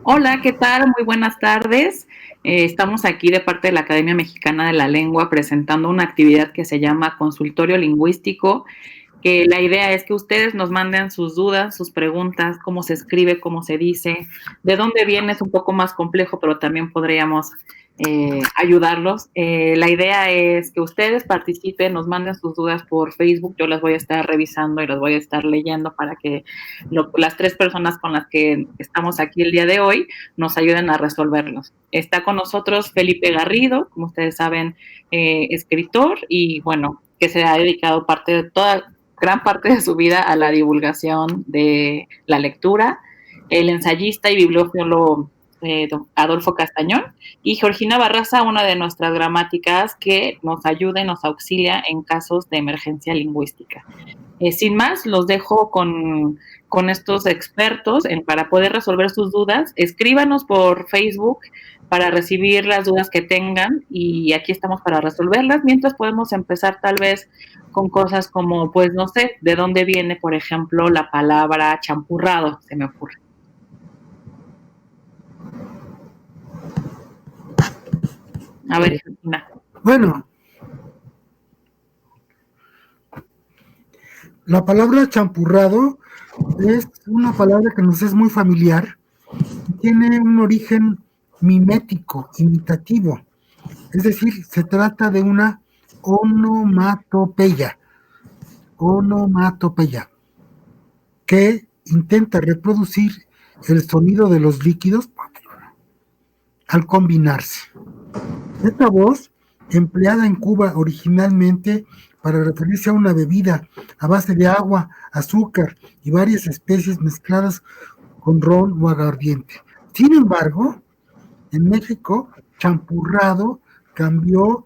Hola, ¿qué tal? Muy buenas tardes. Estamos aquí de parte de la Academia Mexicana de la Lengua presentando una actividad que se llama Consultorio Lingüístico, que la idea es que ustedes nos manden sus dudas, sus preguntas, cómo se escribe, cómo se dice, de dónde viene es un poco más complejo, pero también podríamos ayudarlos. La idea es que ustedes participen, nos manden sus dudas por Facebook, yo las voy a estar revisando y las voy a estar leyendo para que las tres personas con las que estamos aquí el día de hoy nos ayuden a resolverlos. Está con nosotros Felipe Garrido, como ustedes saben, escritor y bueno, que se ha dedicado gran parte de su vida a la divulgación de la lectura, el ensayista y bibliófilo Adolfo Castañón, y Georgina Barraza, una de nuestras gramáticas que nos ayuda y nos auxilia en casos de emergencia lingüística. Sin más, los dejo con estos expertos para poder resolver sus dudas. Escríbanos por Facebook para recibir las dudas que tengan y aquí estamos para resolverlas. Mientras podemos empezar tal vez con cosas como, pues no sé, de dónde viene, por ejemplo, la palabra champurrado, se me ocurre. A ver, Georgina. Bueno, la palabra champurrado es una palabra que nos es muy familiar y tiene un origen mimético, imitativo. Es decir, se trata de una onomatopeya, que intenta reproducir el sonido de los líquidos al combinarse. Esta voz, empleada en Cuba originalmente para referirse a una bebida a base de agua, azúcar y varias especies mezcladas con ron o aguardiente. Sin embargo, en México, champurrado cambió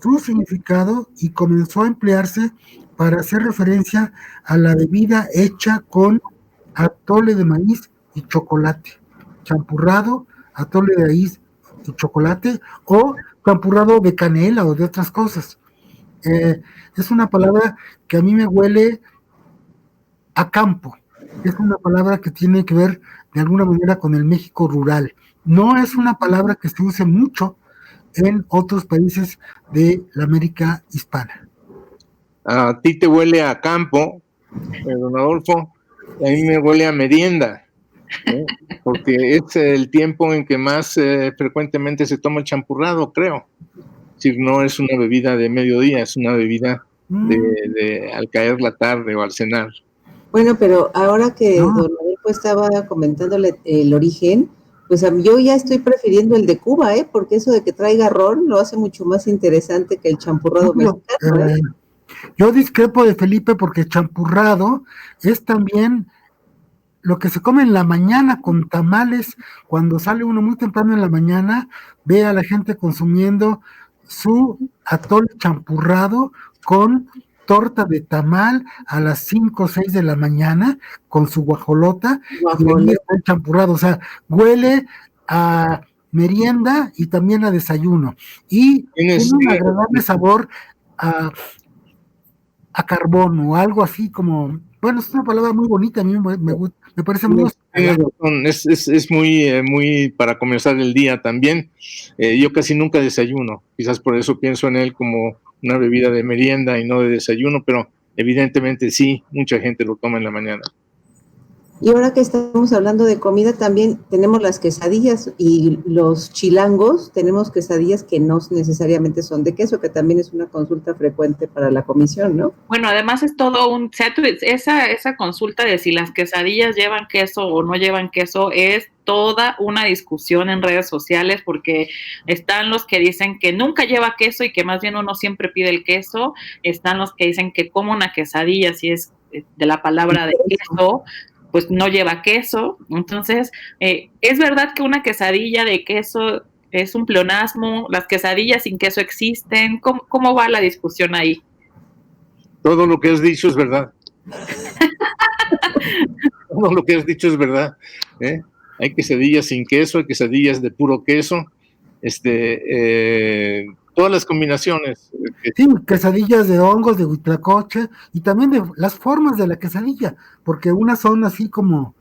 su significado y comenzó a emplearse para hacer referencia a la bebida hecha con atole de maíz y chocolate. Champurrado, atole de maíz y chocolate, o champurrado de canela o de otras cosas. Es una palabra que a mí me huele a campo. Es una palabra que tiene que ver de alguna manera con el México rural. No es una palabra que se use mucho en otros países de la América hispana. A ti te huele a campo, don Adolfo, a mí me huele a merienda, porque es el tiempo en que más frecuentemente se toma el champurrado, creo. Es decir, no es una bebida de mediodía, es una bebida de al caer la tarde o al cenar. Bueno, pero ahora que don Adolfo estaba comentándole el origen, pues yo ya estoy prefiriendo el de Cuba, porque eso de que traiga ron lo hace mucho más interesante que el champurrado mexicano. Yo discrepo de Felipe porque champurrado es también lo que se come en la mañana con tamales. Cuando sale uno muy temprano en la mañana, ve a la gente consumiendo su atole champurrado con torta de tamal a las 5 o 6 de la mañana con su guajolota, y ahí está el champurrado. O sea, huele a merienda y también a desayuno. Y tiene un agradable sabor a carbón o algo así como, bueno, es una palabra muy bonita, a mí me parece muy... Es muy para comenzar el día también. Yo casi nunca desayuno, quizás por eso pienso en él como una bebida de merienda y no de desayuno, pero evidentemente sí, mucha gente lo toma en la mañana. Y ahora que estamos hablando de comida, también tenemos las quesadillas, y los chilangos tenemos quesadillas que no necesariamente son de queso, que también es una consulta frecuente para la comisión, ¿no? Bueno, además es todo esa consulta de si las quesadillas llevan queso o no llevan queso es toda una discusión en redes sociales, porque están los que dicen que nunca lleva queso y que más bien uno siempre pide el queso, están los que dicen que como una quesadilla, si es de la palabra de queso, pues no lleva queso. Entonces, es verdad que una quesadilla de queso es un pleonasmo, las quesadillas sin queso existen. ¿Cómo va la discusión ahí? Todo lo que has dicho es verdad. Todo lo que has dicho es verdad. Hay quesadillas sin queso, hay quesadillas de puro queso, todas las combinaciones. Sí, quesadillas de hongos, de huitlacoche, y también de las formas de la quesadilla, porque unas son así como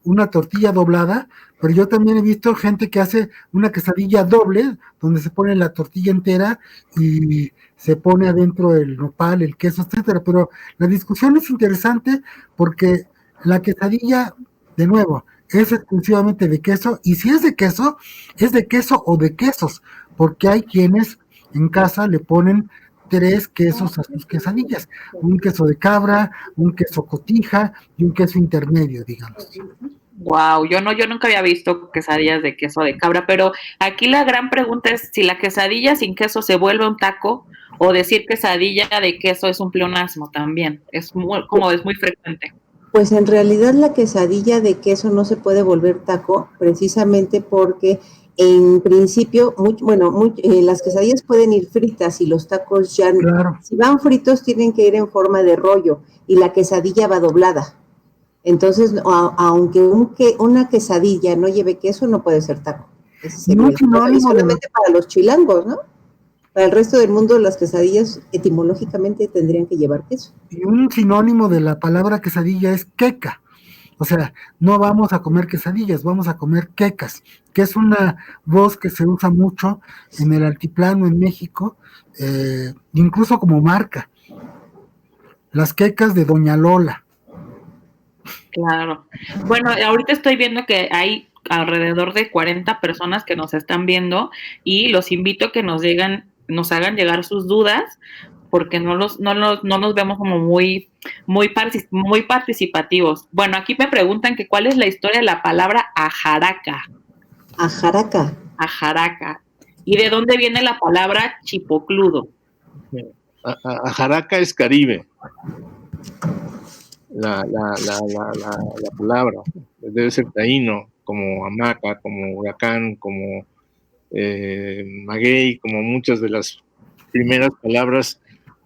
una tortilla doblada, pero yo también he visto gente que hace una quesadilla doble, donde se pone la tortilla entera y se pone adentro el nopal, el queso, etcétera. Pero la discusión es interesante porque la quesadilla, de nuevo, es exclusivamente de queso, y si es de queso o de quesos, porque hay quienes en casa le ponen 3 quesos a sus quesadillas, un queso de cabra, un queso cotija y un queso intermedio, digamos. Wow, yo nunca había visto quesadillas de queso de cabra, pero aquí la gran pregunta es si la quesadilla sin queso se vuelve un taco, o decir quesadilla de queso es un pleonasmo también. Es muy frecuente. Pues en realidad la quesadilla de queso no se puede volver taco, precisamente porque en principio, las quesadillas pueden ir fritas y los tacos ya, claro. Si van fritos tienen que ir en forma de rollo y la quesadilla va doblada. Entonces, aunque una quesadilla no lleve queso, no puede ser taco. Ese sería solamente para los chilangos, ¿no? Para el resto del mundo, las quesadillas etimológicamente tendrían que llevar queso. Y un sinónimo de la palabra quesadilla es queca. O sea, no vamos a comer quesadillas, vamos a comer quecas, que es una voz que se usa mucho en el altiplano en México, incluso como marca. Las quecas de Doña Lola. Claro. Bueno, ahorita estoy viendo que hay alrededor de 40 personas que nos están viendo y los invito a que nos hagan llegar sus dudas, porque no nos vemos como muy participativos. Bueno, aquí me preguntan que cuál es la historia de la palabra ajaraca. Ajaraca. Ajaraca. ¿Y de dónde viene la palabra chipocludo? Ajaraca es Caribe. La palabra debe ser taíno, como hamaca, como huracán, como maguey, como muchas de las primeras palabras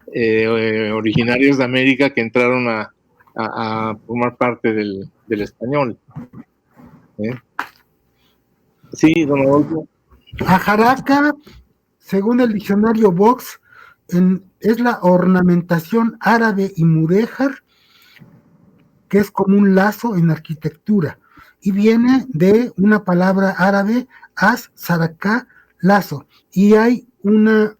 originarias de América que entraron a formar parte del español. Sí, don Adolfo. Ajaraca, según el diccionario Vox, es la ornamentación árabe y mudéjar, que es como un lazo en arquitectura, y viene de una palabra árabe, as-saraká, lazo, y hay un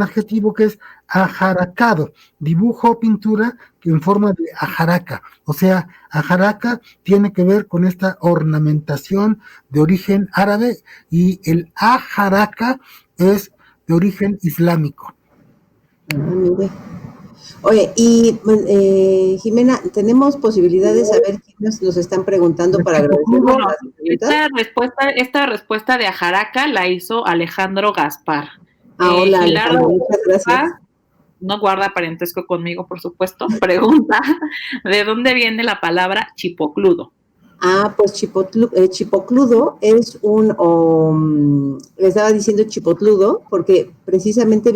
adjetivo que es ajaracado, dibujo o pintura en forma de ajaraca. O sea, ajaraca tiene que ver con esta ornamentación de origen árabe, y el ajaraca es de origen islámico. Mire. Oye, y Jimena, ¿tenemos posibilidad de saber quiénes nos están preguntando para agradecer? Esta respuesta de ajaraca la hizo Alejandro Gaspar. Hola, Alejandro, muchas gracias. No guarda parentesco conmigo, por supuesto. Pregunta, ¿de dónde viene la palabra chipocludo? Pues chipocludo es le estaba diciendo chipotludo, porque precisamente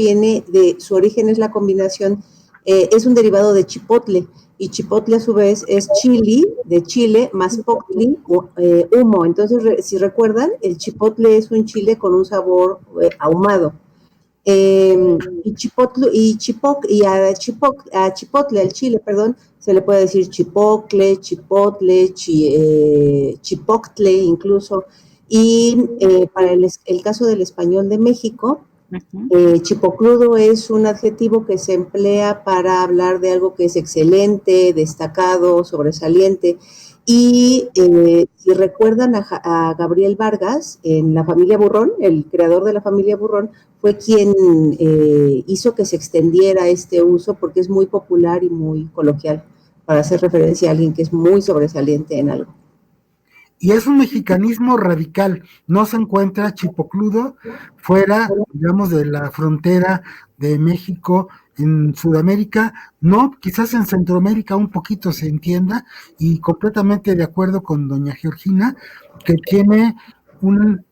su origen es la combinación, es un derivado de chipotle, y chipotle a su vez es chili, de Chile, más poctli, humo. Entonces, si recuerdan, el chipotle es un chile con un sabor ahumado. A chipotle, al chile, perdón, se le puede decir chipotle, chipotle incluso. Y para el caso del español de México, chipocludo es un adjetivo que se emplea para hablar de algo que es excelente, destacado, sobresaliente. Y si recuerdan a Gabriel Vargas en La Familia Burrón, el creador de La Familia Burrón, fue quien hizo que se extendiera este uso, porque es muy popular y muy coloquial para hacer referencia a alguien que es muy sobresaliente en algo. Y es un mexicanismo radical, no se encuentra chipocludo fuera, digamos, de la frontera de México en Sudamérica, no, quizás en Centroamérica un poquito se entienda, y completamente de acuerdo con doña Georgina, que tiene un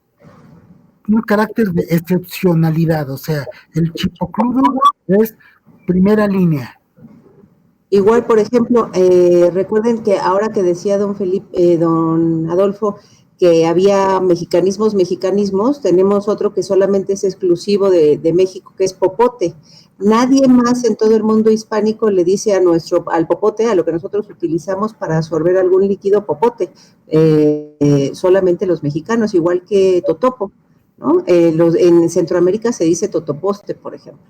carácter de excepcionalidad, o sea, el chipocludo es primera línea. Igual, por ejemplo, recuerden que ahora que decía don Adolfo, que había mexicanismos, tenemos otro que solamente es exclusivo de México, que es popote. Nadie más en todo el mundo hispánico le dice al popote, a lo que nosotros utilizamos para absorber algún líquido, popote, solamente los mexicanos, igual que totopo, ¿no? En Centroamérica se dice totoposte, por ejemplo,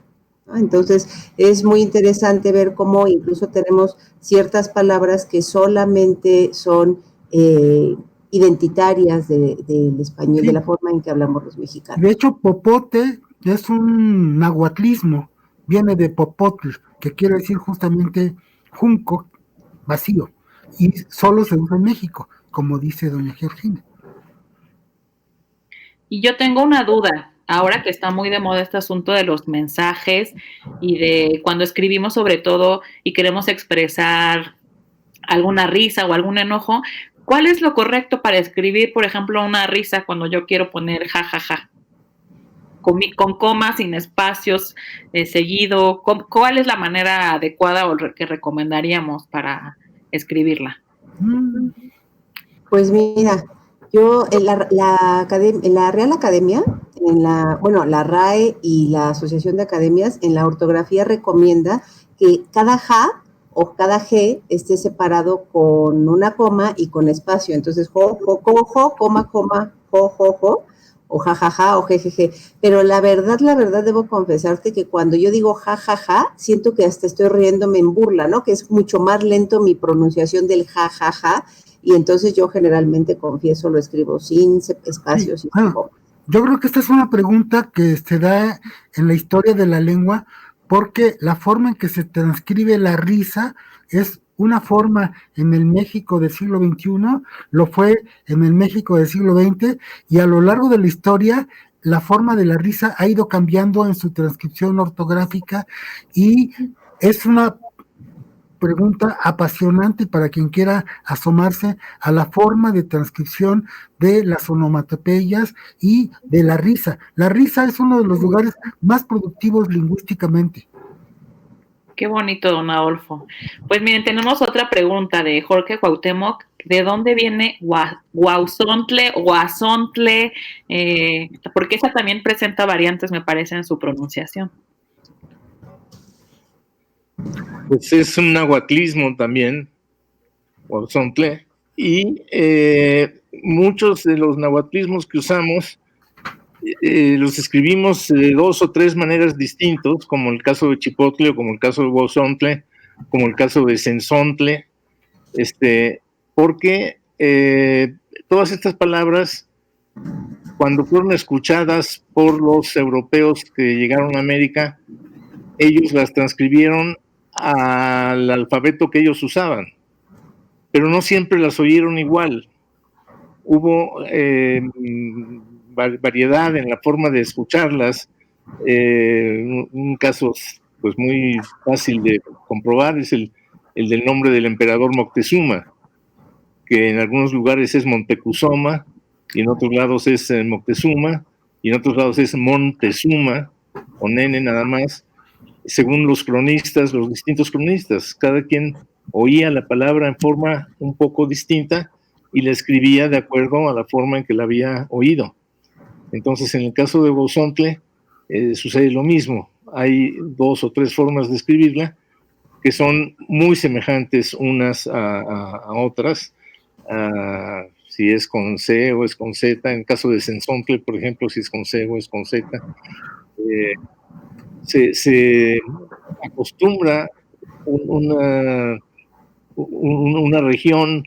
¿no? Entonces, es muy interesante ver cómo incluso tenemos ciertas palabras que solamente son identitarias del español, Sí. de la forma en que hablamos los mexicanos. De hecho, popote es un nahuatlismo, viene de popotl, que quiere decir justamente junco, vacío, y solo se usa en México, como dice doña Georgina. Y yo tengo una duda, ahora que está muy de moda este asunto de los mensajes y de cuando escribimos sobre todo y queremos expresar alguna risa o algún enojo, ¿cuál es lo correcto para escribir, por ejemplo, una risa cuando yo quiero poner jajaja? Con comas, sin espacios, seguido. ¿Cuál es la manera adecuada o que recomendaríamos para escribirla? Pues mira, yo en la Real Academia, la RAE y la Asociación de Academias, en la ortografía recomienda que cada ja o cada g esté separado con una coma y con espacio. Entonces, jo, coma, jo, o jajaja o jejeje. Pero la verdad, debo confesarte que cuando yo digo jajaja, siento que hasta estoy riéndome en burla, ¿no? Que es mucho más lento mi pronunciación del jajaja. Y entonces yo generalmente, confieso, lo escribo sin espacios. Sí, bueno, yo creo que esta es una pregunta que se da en la historia de la lengua, porque la forma en que se transcribe la risa es una forma en el México del siglo XXI, lo fue en el México del siglo XX, y a lo largo de la historia la forma de la risa ha ido cambiando en su transcripción ortográfica, y es una pregunta apasionante para quien quiera asomarse a la forma de transcripción de las onomatopeyas y de la risa. La risa es uno de los lugares más productivos lingüísticamente. Qué bonito, don Adolfo. Pues miren, tenemos otra pregunta de Jorge Cuauhtémoc. ¿De dónde viene Huauzontle o Guazontle? Porque esa también presenta variantes, me parece, en su pronunciación. Pues es un nahuatlismo también, Huauzontle, y muchos de los nahuatlismos que usamos los escribimos de 2 o 3 maneras distintos, como el caso de chipotle, o como el caso de Huauzontle, como el caso de sensontle, porque todas estas palabras, cuando fueron escuchadas por los europeos que llegaron a América, ellos las transcribieron al alfabeto que ellos usaban, pero no siempre las oyeron igual. Hubo variedad en la forma de escucharlas. Un caso pues muy fácil de comprobar es el del nombre del emperador Moctezuma, que en algunos lugares es Montecuzoma, y en otros lados es Moctezuma, y en otros lados es Montezuma, o Nene nada más, según los cronistas, los distintos cronistas. Cada quien oía la palabra en forma un poco distinta y la escribía de acuerdo a la forma en que la había oído. Entonces, en el caso de Huauzontle, sucede lo mismo. Hay 2 o 3 formas de escribirla que son muy semejantes unas a otras, si es con C o es con Z. En el caso de sensontle, por ejemplo, si es con C o es con Z. Se acostumbra una región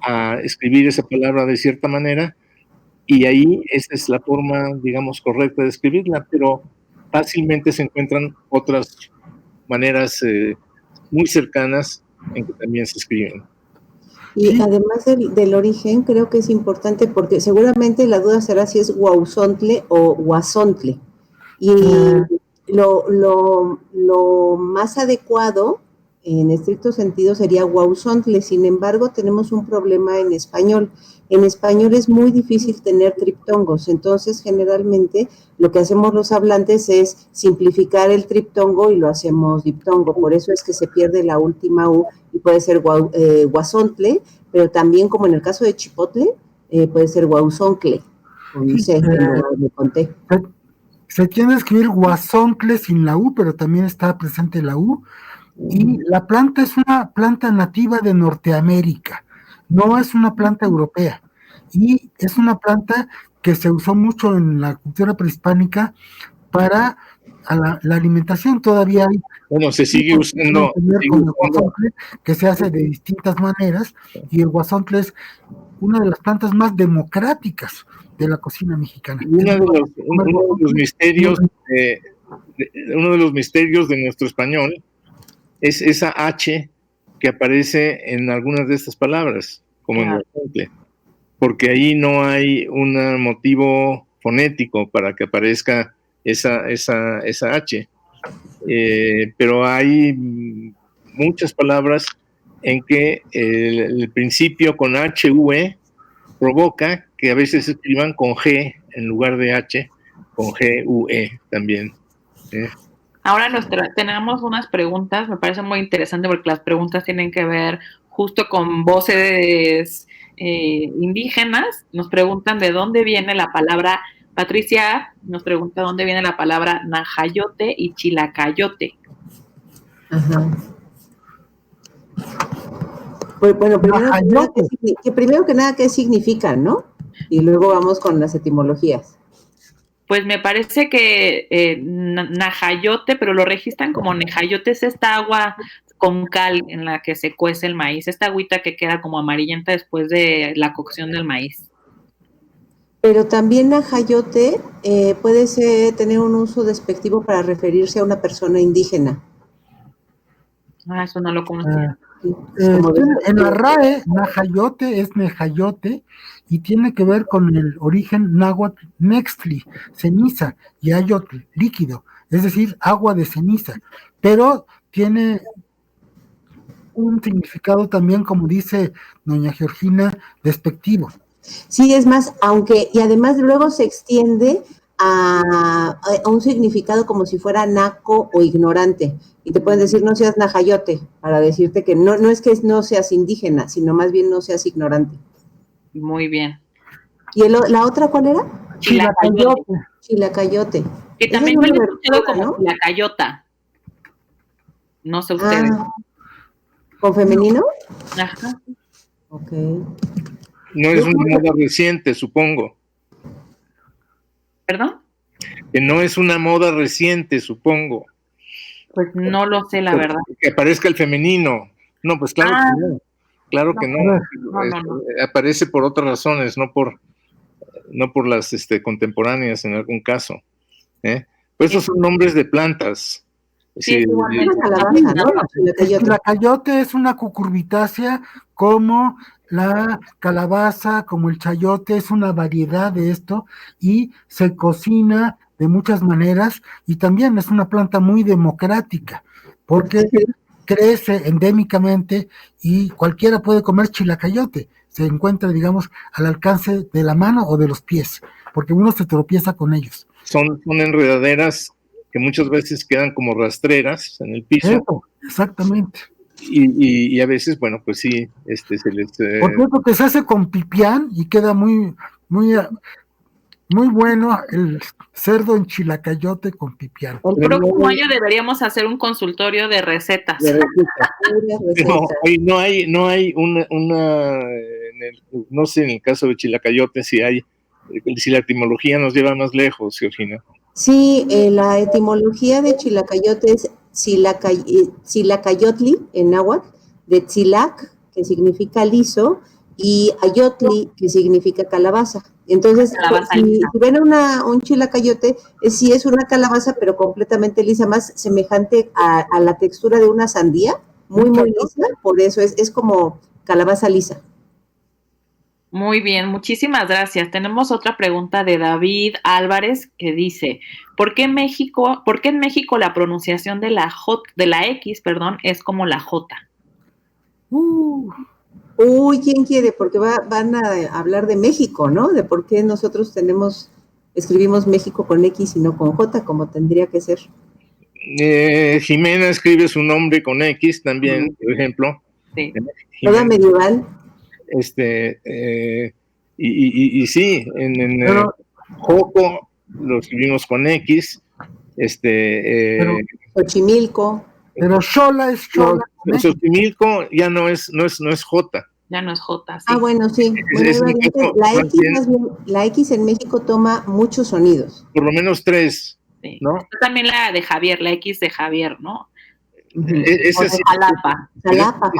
a escribir esa palabra de cierta manera, y ahí esa es la forma, digamos, correcta de escribirla, pero fácilmente se encuentran otras maneras muy cercanas en que también se escriben. Y además del origen, creo que es importante, porque seguramente la duda será si es Huauzontle o Huazontle. Y lo más adecuado, en estricto sentido, sería Huauzontle. Sin embargo, tenemos un problema en español. En español es muy difícil tener triptongos, entonces generalmente lo que hacemos los hablantes es simplificar el triptongo y lo hacemos diptongo. Por eso es que se pierde la última U y puede ser Huazontle, pero también, como en el caso de chipotle, puede ser guauzoncle, con C en lugar de con T. Se tiende a escribir guasoncle sin la U, pero también está presente la U. Y la planta es una planta nativa de Norteamérica, no es una planta europea. Y es una planta que se usó mucho en la cultura prehispánica para la alimentación. Todavía hay. Bueno, se sigue usando. Con el guasontle, que se hace de distintas maneras, y el guasontle es una de las plantas más democráticas de la cocina mexicana. Uno de los misterios de nuestro español es esa H que aparece en algunas de estas palabras, como en guasontle, porque ahí no hay un motivo fonético para que aparezca esa H. Pero hay muchas palabras en que el principio con HUE provoca que a veces se escriban con G en lugar de H, con GUE también. Ahora tenemos unas preguntas, me parece muy interesante porque las preguntas tienen que ver justo con voces indígenas. Nos preguntan de dónde viene la palabra. Patricia nos pregunta dónde viene la palabra najayote y chilacayote. Ajá. Pues, bueno, primero que nada, ¿qué significan, no? Y luego vamos con las etimologías. Pues me parece que najayote, pero lo registran como nejayote, es esta agua con cal en la que se cuece el maíz, esta agüita que queda como amarillenta después de la cocción del maíz. Pero también najayote puede tener un uso despectivo para referirse a una persona indígena. Eso no lo conocía. En la RAE, najayote es nejayote y tiene que ver con el origen náhuatl nextli, ceniza, y ayotl, líquido, es decir, agua de ceniza, pero tiene un significado también, como dice doña Georgina, despectivo. Sí, es más, y además luego se extiende a un significado como si fuera naco o ignorante. Y te pueden decir, no seas najayote, para decirte que no es que no seas indígena, sino más bien no seas ignorante. Muy bien. ¿Y la otra cuál era? Chilacayote. Chilacayote. Que también me lo he escuchado como chilacayota. No sé ustedes. ¿Con femenino? Ajá. Ok. No es una moda reciente, supongo. ¿Perdón? Que no es una moda reciente, supongo. Pues no lo sé, la verdad. Que aparezca el femenino. No, pues claro que no. Claro que no. No. Aparece por otras razones, no por las contemporáneas en algún caso. Pues esos son nombres de plantas. Sí, la cayote es una cucurbitácea como la calabaza, como el chayote, es una variedad de esto y se cocina de muchas maneras y también es una planta muy democrática porque crece endémicamente y cualquiera puede comer chilacayote, se encuentra, digamos, al alcance de la mano o de los pies, porque uno se tropieza con ellos. Son enredaderas que muchas veces quedan como rastreras en el piso. Eso, exactamente. Y a veces, bueno, pues sí, se les... Por cierto, que se hace con pipián y queda muy, muy, muy bueno el cerdo en chilacayote con pipián. El próximo año deberíamos hacer un consultorio de recetas. No hay una no sé, en el caso de chilacayote si la etimología nos lleva más lejos, Georgina. Sí, la etimología de chilacayote es Tzilacayotli en náhuatl, de tzilac, que significa liso, y ayotli, que significa calabaza. Entonces, si ven un chilacayote, sí es una calabaza, pero completamente lisa, más semejante a la textura de una sandía, muy lisa, por eso es como calabaza lisa. Muy bien, muchísimas gracias. Tenemos otra pregunta de David Álvarez que dice, ¿por qué en México la pronunciación de la X, es como la J? Uy, ¿quién quiere? Porque van a hablar de México, ¿no? De por qué nosotros escribimos México con X y no con J, como tendría que ser. Jimena escribe su nombre con X también, por ejemplo. Sí. Toda medieval. Y sí, Pero- Joco lo escribimos con X, Xochimilco. pero Xola es Xola. Xochimilco ya no es J. Ya no es J, sí. Ah, bueno, sí. Bueno, hay variantes. La X en México toma muchos sonidos. Por lo menos 3, Sí. ¿no? Está también la de Javier, la X de Javier, ¿no? Esa O de sí, Jalapa. Jalapa.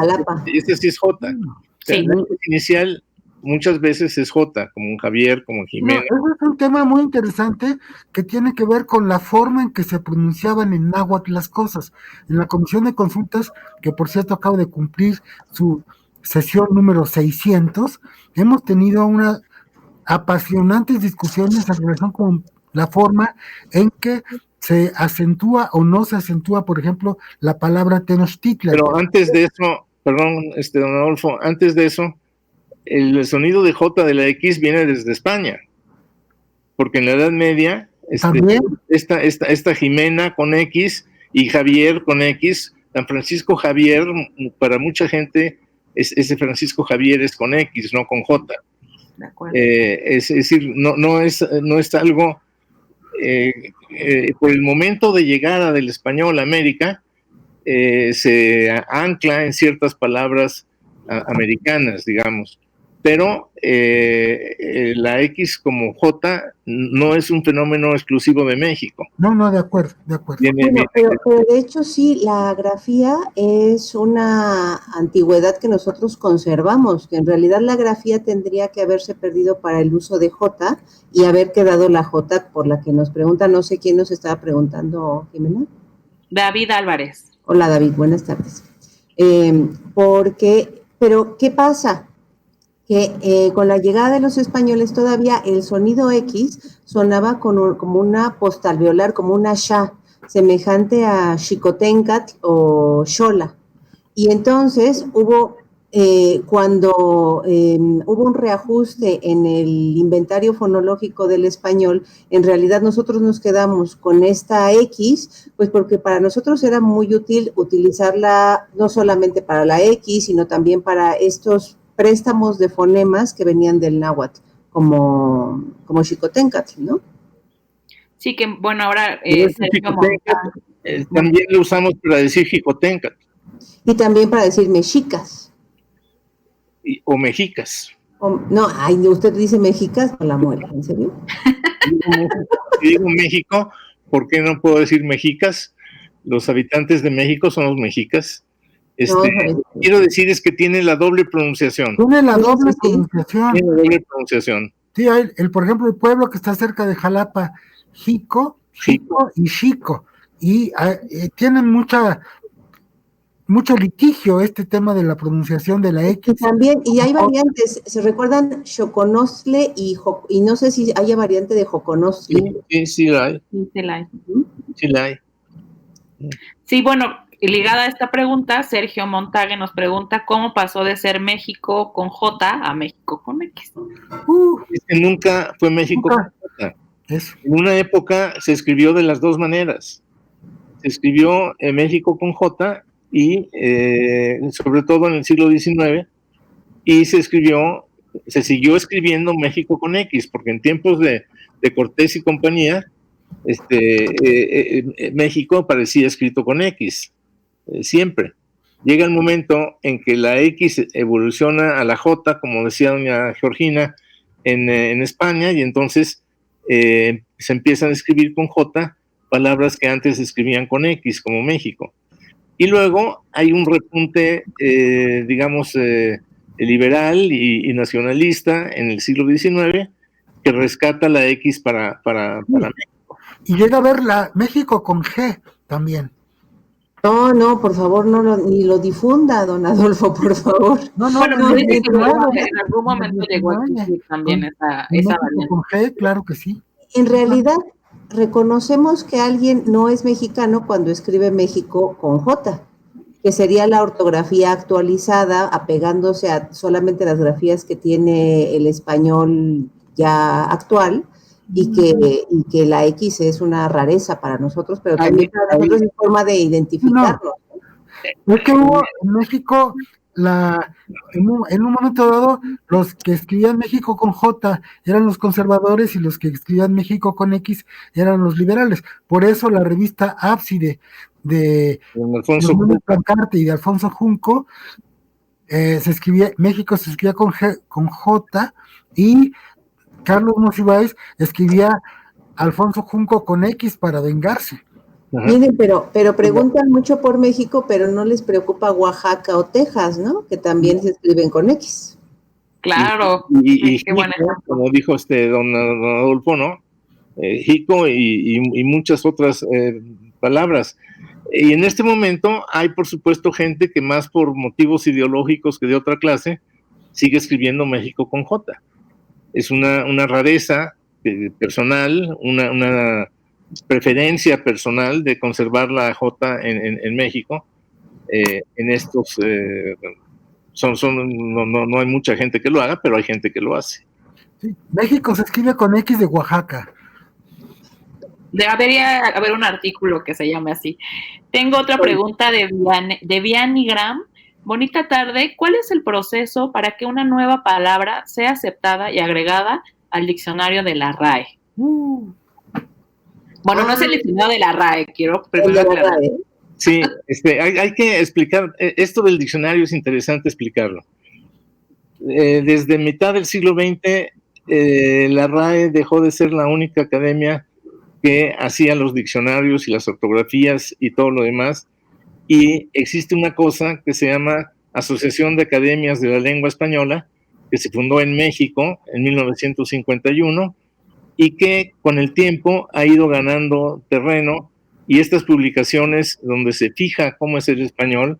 esa sí es J. O sea, Sí. la X inicial muchas veces es J, como Javier, como No, Jimena. ese es un tema muy interesante que tiene que ver con la forma en que se pronunciaban en náhuatl las cosas. En la Comisión de Consultas, que por cierto acaba de cumplir su sesión número 600, hemos tenido unas apasionantes discusiones en relación con la forma en que se acentúa o no se acentúa, por ejemplo, la palabra Tenochtitlan. Pero antes de eso, perdón, don Adolfo, antes de eso, el sonido de J de la X viene desde España, porque en la Edad Media, esta Jimena con X y Javier con X, San Francisco Javier, para mucha gente, ese Francisco Javier es con X, no con J. De acuerdo. Es decir, no es algo, por el momento de llegada del español a América, se ancla en ciertas palabras americanas, digamos, pero la X como J no es un fenómeno exclusivo de México. No, de acuerdo. Bueno, pero de hecho sí, la grafía es una antigüedad que nosotros conservamos, que en realidad la grafía tendría que haberse perdido para el uso de J y haber quedado la J por la que nos pregunta, no sé quién nos estaba preguntando, Jimena. David Álvarez. Hola David, buenas tardes. Pero ¿qué pasa? Que con la llegada de los españoles todavía el sonido X sonaba como una postalveolar, como una sha, semejante a Xicoténcatl o Xola. Y entonces cuando hubo un reajuste en el inventario fonológico del español, en realidad nosotros nos quedamos con esta X, pues porque para nosotros era muy útil utilizarla no solamente para la X, sino también para estos préstamos de fonemas que venían del náhuatl, como Xicoténcatl, ¿no? Sí, que bueno, ahora también lo usamos para decir Jicoténcatl. Y también para decir mexicas. O mexicas. Usted dice mexicas, no la muela, ¿en serio? Si digo México, ¿por qué no puedo decir mexicas? Los habitantes de México son los mexicas. Quiero decir es que tiene la doble pronunciación. Tiene la doble pronunciación. Sí, por ejemplo, el pueblo que está cerca de Jalapa, Jico y Xico. Y tienen mucho litigio este tema de la pronunciación de la X. Y hay variantes, ¿se recuerdan? Xoconostle y no sé si haya variante de Joconostle. Sí la hay. Sí la hay. Sí, bueno, ligada a esta pregunta, Sergio Montague nos pregunta cómo pasó de ser México con J a México con X. Es que nunca fue México con J. Eso. En una época se escribió de las dos maneras. Se escribió México con J y sobre todo en el siglo XIX, y se siguió escribiendo México con X, porque en tiempos de Cortés y compañía, México aparecía escrito con X, siempre. Llega el momento en que la X evoluciona a la J, como decía doña Georgina, en España, y entonces se empiezan a escribir con J palabras que antes se escribían con X, como México. Y luego hay un repunte, digamos, liberal y nacionalista en el siglo XIX que rescata la X para México. Y llega a ver México con G también. No, por favor, ni lo difunda, don Adolfo, por favor. En algún momento llegó a existir también esa variante. Con G, claro que sí. En realidad, reconocemos que alguien no es mexicano cuando escribe México con J, que sería la ortografía actualizada, apegándose a solamente las grafías que tiene el español ya actual, y que la X es una rareza para nosotros, pero también para nosotros es forma de identificarnos. Es que hubo en México en un momento dado, los que escribían México con J eran los conservadores y los que escribían México con X eran los liberales. Por eso la revista Ábside de Alfonso Plancarte y de Alfonso Junco, México se escribía con J, y Carlos Monsiváis escribía Alfonso Junco con X para vengarse. Miren, pero preguntan mucho por México, pero no les preocupa Oaxaca o Texas, ¿no? Que también se escriben con X. Claro. Y como dijo don Adolfo, ¿no? Jico y muchas otras palabras. Y en este momento hay, por supuesto, gente que más por motivos ideológicos que de otra clase sigue escribiendo México con J. Es una rareza personal, una preferencia personal de conservar la J en México. En estos no hay mucha gente que lo haga, pero hay gente que lo hace. Sí, México se escribe con X de Oaxaca. Debería haber un artículo que se llame así. Tengo otra pregunta de Vianney Graham. Bonita tarde. ¿Cuál es el proceso para que una nueva palabra sea aceptada y agregada al diccionario de la RAE? Bueno, no es el diccionario de la RAE, quiero primero aclarar. Sí, hay que explicar, esto del diccionario es interesante explicarlo. Desde mitad del siglo XX, la RAE dejó de ser la única academia que hacía los diccionarios y las ortografías y todo lo demás, y existe una cosa que se llama Asociación de Academias de la Lengua Española, que se fundó en México en 1951, y que con el tiempo ha ido ganando terreno, y estas publicaciones donde se fija cómo es el español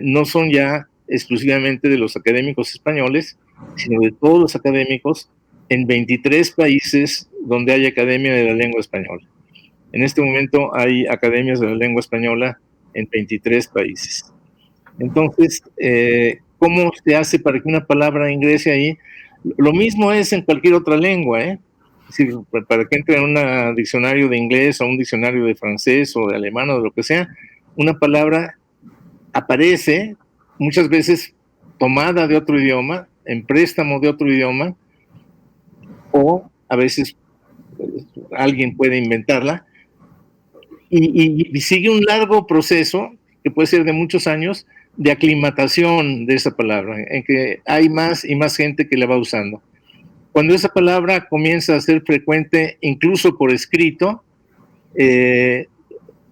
no son ya exclusivamente de los académicos españoles, sino de todos los académicos en 23 países donde hay Academia de la Lengua Española. En este momento hay academias de la lengua española en 23 países. Entonces, ¿cómo se hace para que una palabra ingrese ahí? Lo mismo es en cualquier otra lengua, ¿eh? Es decir, para que entre en un diccionario de inglés o un diccionario de francés o de alemán o de lo que sea, una palabra aparece muchas veces tomada de otro idioma, en préstamo de otro idioma, o a veces alguien puede inventarla, y sigue un largo proceso que puede ser de muchos años de aclimatación de esa palabra, en que hay más y más gente que la va usando. Cuando esa palabra comienza a ser frecuente, incluso por escrito,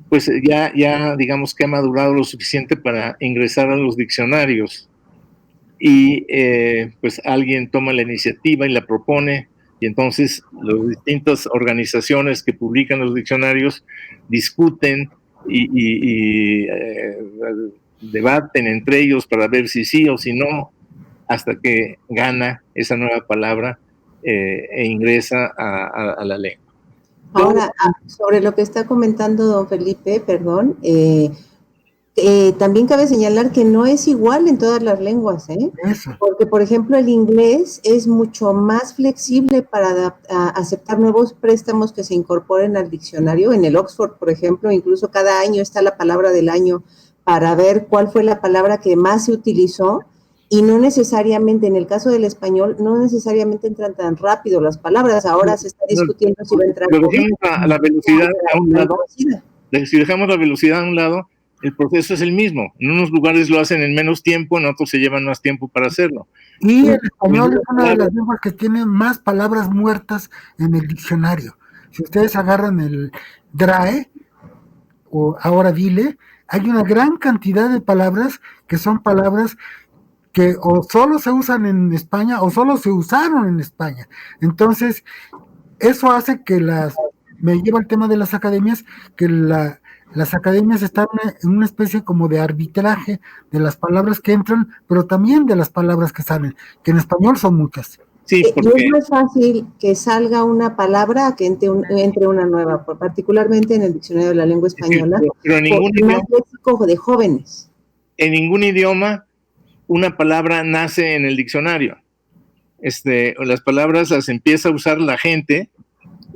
pues ya digamos que ha madurado lo suficiente para ingresar a los diccionarios, y pues alguien toma la iniciativa y la propone, y entonces las distintas organizaciones que publican los diccionarios discuten y debaten entre ellos para ver si sí o si no, hasta que gana esa nueva palabra e ingresa a la lengua. Ahora, sobre lo que está comentando don Felipe, perdón, también cabe señalar que no es igual en todas las lenguas, ¿eh? Porque, por ejemplo, el inglés es mucho más flexible para aceptar nuevos préstamos que se incorporen al diccionario. En el Oxford, por ejemplo, incluso cada año está la palabra del año para ver cuál fue la palabra que más se utilizó, y no necesariamente, en el caso del español, no necesariamente entran tan rápido las palabras. Ahora se está discutiendo si va a entrar. Pero dejamos la velocidad a un lado. Si dejamos la velocidad a un lado, el proceso es el mismo. En unos lugares lo hacen en menos tiempo, en otros se llevan más tiempo para hacerlo. Y el español es una de las lenguas que tiene más palabras muertas en el diccionario. Si ustedes agarran el DRAE, o ahora dile, hay una gran cantidad de palabras que son palabras que o solo se usan en España o solo se usaron en España. Entonces, eso hace que me lleva al tema de las academias, que las academias están en una especie como de arbitraje de las palabras que entran, pero también de las palabras que salen, que en español son muchas. Sí, porque es más fácil que salga una palabra que entre una nueva, particularmente en el diccionario de la lengua española, sí, pero en ningún más léxico de jóvenes. En ningún idioma una palabra nace en el diccionario. Las palabras las empieza a usar la gente,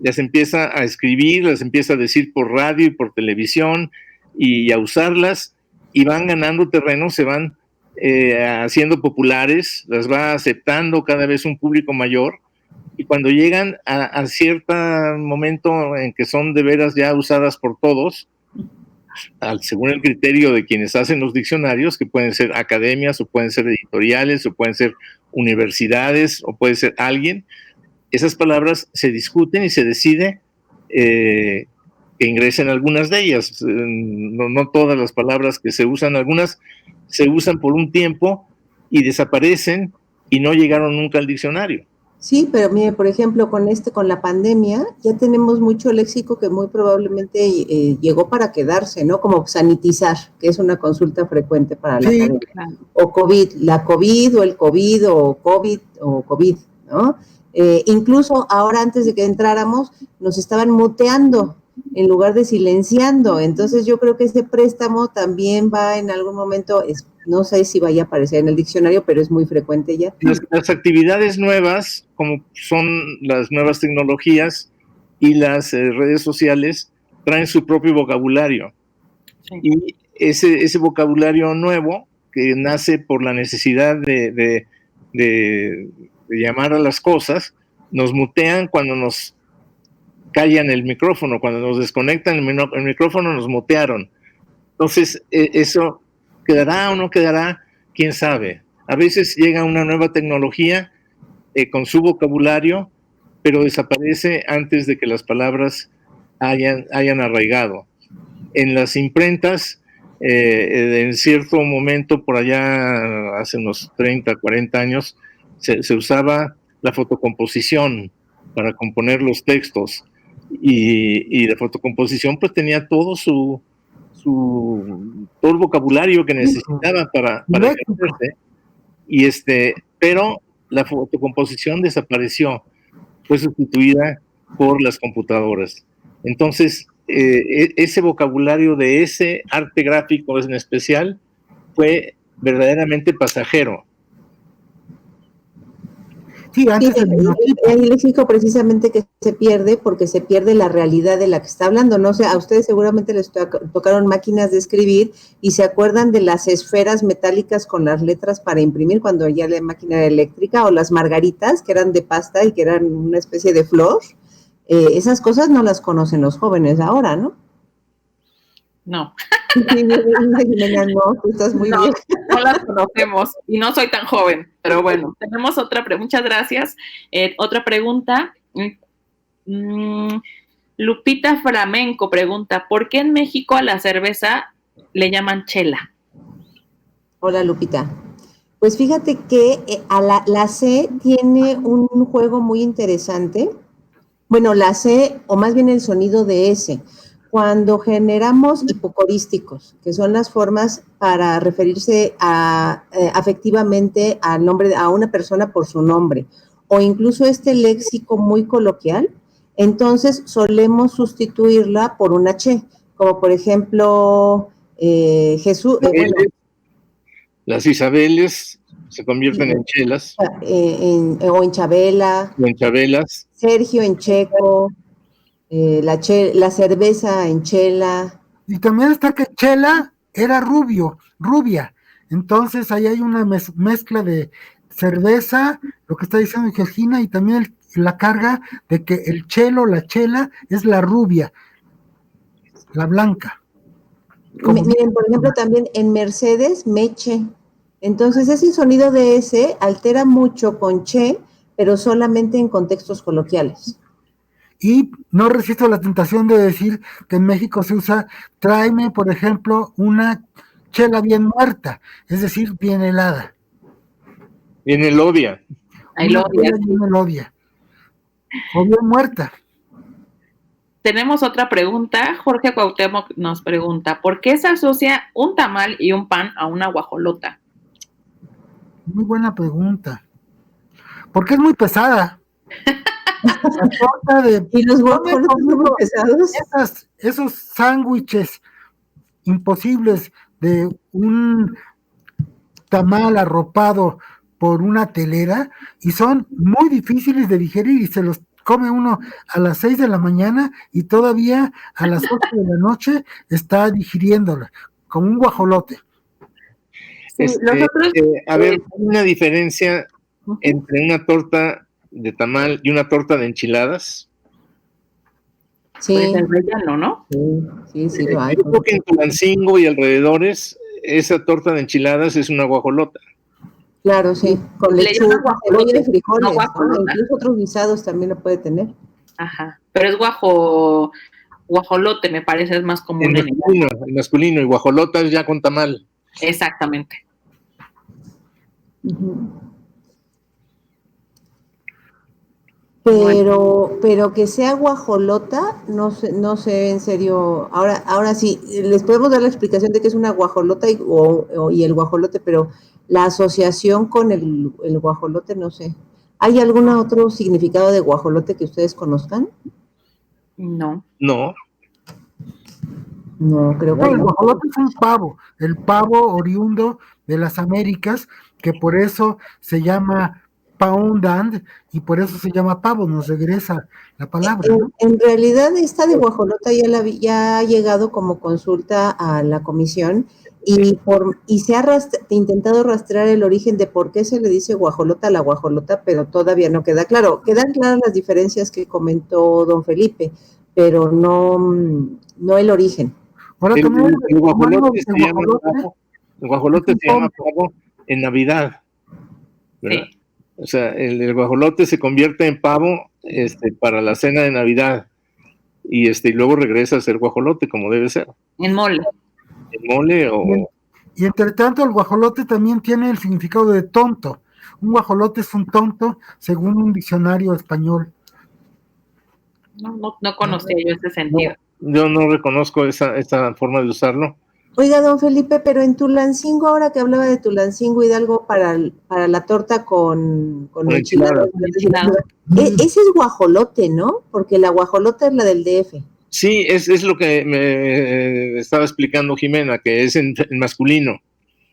las empieza a escribir, las empieza a decir por radio y por televisión, y a usarlas, y van ganando terreno, se van haciendo populares, las va aceptando cada vez un público mayor, y cuando llegan a cierto momento en que son de veras ya usadas por todos, según el criterio de quienes hacen los diccionarios, que pueden ser academias, o pueden ser editoriales, o pueden ser universidades, o puede ser alguien, esas palabras se discuten y se decide que ingresen algunas de ellas. No todas las palabras que se usan, algunas se usan por un tiempo y desaparecen y no llegaron nunca al diccionario. Sí, pero mire, por ejemplo, con la pandemia ya tenemos mucho léxico que muy probablemente llegó para quedarse, ¿no? Como sanitizar, que es una consulta frecuente para la academia. Claro. O COVID, la COVID o el COVID o COVID, ¿no? Incluso ahora, antes de que entráramos, nos estaban muteando en lugar de silenciando. Entonces yo creo que ese préstamo también va en algún momento, no sé si vaya a aparecer en el diccionario, pero es muy frecuente ya. Las actividades nuevas, como son las nuevas tecnologías y las redes sociales, traen su propio vocabulario. Sí. Y ese vocabulario nuevo, que nace por la necesidad de llamar a las cosas, nos mutean cuando nos callan el micrófono, cuando nos desconectan el micrófono nos mutearon. Entonces, eso quedará o no quedará, quién sabe. A veces llega una nueva tecnología con su vocabulario, pero desaparece antes de que las palabras hayan arraigado. En las imprentas, en cierto momento, por allá hace unos 30, 40 años, se usaba la fotocomposición para componer los textos, y la fotocomposición pues tenía todo todo el vocabulario que necesitaba para ejercerse, pero la fotocomposición desapareció, fue sustituida por las computadoras. Entonces, ese vocabulario de ese arte gráfico en especial fue verdaderamente pasajero. Sí, antes el léxico precisamente que se pierde porque se pierde la realidad de la que está hablando. No sé, a ustedes seguramente les tocaron máquinas de escribir y se acuerdan de las esferas metálicas con las letras para imprimir cuando ya la máquina era eléctrica, o las margaritas que eran de pasta y que eran una especie de flor. Esas cosas no las conocen los jóvenes ahora, ¿no? No. No, tú estás muy bien. No las conocemos y no soy tan joven, pero bueno, tenemos otra pregunta. Muchas gracias. Otra pregunta. Lupita Flamenco pregunta, ¿por qué en México a la cerveza le llaman chela? Hola, Lupita. Pues fíjate que la C tiene un juego muy interesante. Bueno, la C, o más bien el sonido de S. Cuando generamos hipocorísticos, que son las formas para referirse afectivamente al nombre, a una persona por su nombre, o incluso este léxico muy coloquial, entonces solemos sustituirla por una che, como por ejemplo Jesús. Las Isabeles se convierten en chelas. O en Chabela. O en chabelas. Sergio en checo. La cerveza en chela. Y también está que chela era rubia. Entonces ahí hay una mezcla de cerveza, lo que está diciendo Georgina, y también la carga de que el chelo, la chela, es la rubia, la blanca. Miren, por ejemplo, también en Mercedes, meche. Entonces ese sonido de S altera mucho con che, pero solamente en contextos coloquiales. Y no resisto la tentación de decir que en México se usa, tráeme, por ejemplo, una chela bien muerta, es decir, bien helada. Bien elodia. Bien elodia. O bien muerta. Tenemos otra pregunta. Jorge Cuauhtémoc nos pregunta, ¿por qué se asocia un tamal y un pan a una guajolota? Muy buena pregunta. Porque es muy pesada. Y los guajolotes son muy pesados. Esos sándwiches imposibles de un tamal arropado por una telera, y son muy difíciles de digerir, y se los come uno a las 6 de la mañana y todavía a las 8 de la noche está digiriéndola, como un guajolote. Nosotros, a ver, hay una diferencia entre una torta de tamal y una torta de enchiladas. Sí, pues el relleno, ¿no? sí, lo hay. Yo creo que en Tulancingo y alrededores, esa torta de enchiladas es una guajolota. Claro, sí, con Le lechuga, llaman cebolla y guajolote, frijoles, no ¿no? guajolota. Incluso otros guisados también lo puede tener. Ajá, pero es guajolote, me parece, es más común en El masculino, y guajolotas ya con tamal. Exactamente. Pero que sea guajolota, no sé en serio. Ahora sí, les podemos dar la explicación de qué es una guajolota y el guajolote, pero la asociación con el guajolote, no sé. ¿Hay algún otro significado de guajolote que ustedes conozcan? No. No. No, creo que El no. guajolote es un pavo, el pavo oriundo de las Américas, que por eso se llama poundand y por eso se llama pavo, nos regresa la palabra, ¿no? En realidad, esta de guajolota ya ha llegado como consulta a la comisión y se ha intentado rastrear el origen de por qué se le dice guajolota a la guajolota, pero todavía no queda claro. Quedan claras las diferencias que comentó don Felipe, pero no el origen. Ahora El también guajolote se llama guajolote pavo. El guajolote se llama pavo en Navidad, ¿verdad? Sí. O sea, el guajolote se convierte en pavo para la cena de Navidad y luego regresa a ser guajolote como debe ser. En mole. En mole o... Y entre tanto, el guajolote también tiene el significado de tonto. Un guajolote es un tonto, según un diccionario español. No conocía yo ese sentido. Yo no reconozco esa forma de usarlo. Oiga, don Felipe, pero en Tulancingo, ahora que hablaba de Tulancingo, Hidalgo, para la torta con enchiladas. Ese es guajolote, ¿no? Porque la guajolota es la del DF. Sí, es lo que me estaba explicando Jimena, que es en masculino.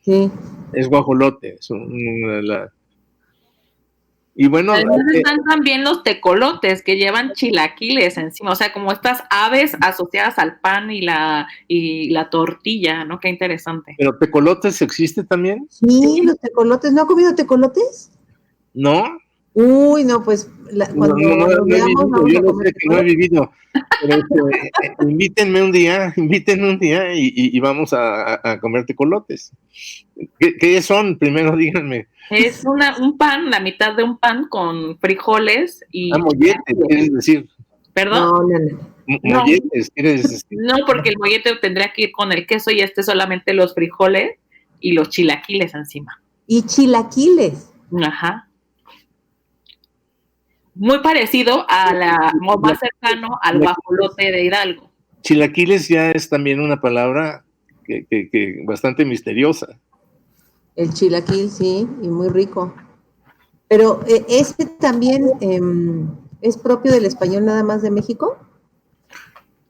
Sí. Es guajolote. Y bueno, además están también los tecolotes que llevan chilaquiles encima, o sea, como estas aves asociadas al pan y la tortilla, ¿no? Qué interesante. ¿Pero tecolotes existe también? Sí, los tecolotes. ¿No ha comido tecolotes? ¿No? Uy, no, pues cuando no he veamos, vivido, vamos yo a no comer sé que no he vivido. Pero invítenme un día y vamos a comer tecolotes. ¿Qué son? Primero díganme. Es un pan, la mitad de un pan con frijoles y... molletes, quieres decir. ¿Perdón? No. Molletes, quieres decir. No, porque el mollete tendría que ir con el queso y solamente los frijoles y los chilaquiles encima. Y chilaquiles. Ajá. Muy parecido más cercano al guajolote de Hidalgo. Chilaquiles ya es también una palabra que bastante misteriosa. El chilaquil, sí, y muy rico. Pero ¿este también es propio del español nada más de México?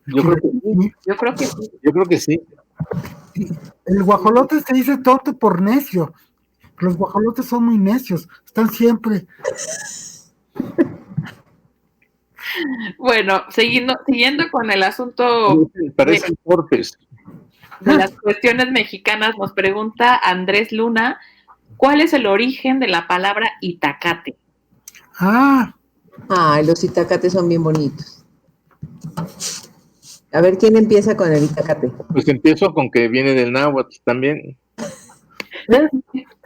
Yo creo que sí. Yo creo que sí. El guajolote se dice tonto por necio. Los guajolotes son muy necios, están siempre. Bueno, siguiendo con el asunto Parecen torpes. De las cuestiones mexicanas, nos pregunta Andrés Luna, ¿cuál es el origen de la palabra itacate? Los itacates son bien bonitos. A ver, ¿quién empieza con el itacate? Pues empiezo con que viene del náhuatl también.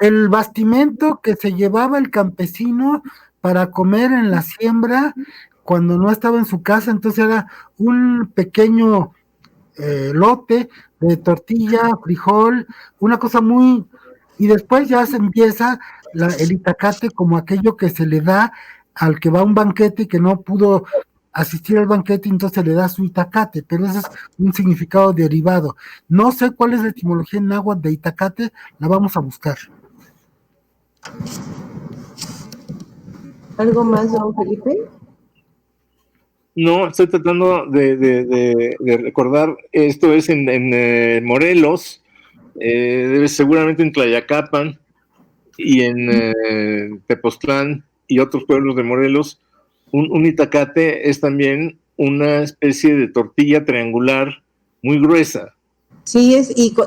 El bastimento que se llevaba el campesino para comer en la siembra cuando no estaba en su casa, entonces era un pequeño lote de tortilla, frijol, una cosa muy... Y después ya se empieza el itacate como aquello que se le da al que va a un banquete y que no pudo asistir al banquete, entonces le da su itacate, pero ese es un significado derivado. No sé cuál es la etimología en náhuatl de itacate, la vamos a buscar. ¿Algo más, don Felipe? No, estoy tratando de recordar, esto es en Morelos, seguramente en Tlayacapan y en Tepoztlán y otros pueblos de Morelos. Un itacate es también una especie de tortilla triangular muy gruesa, Sí,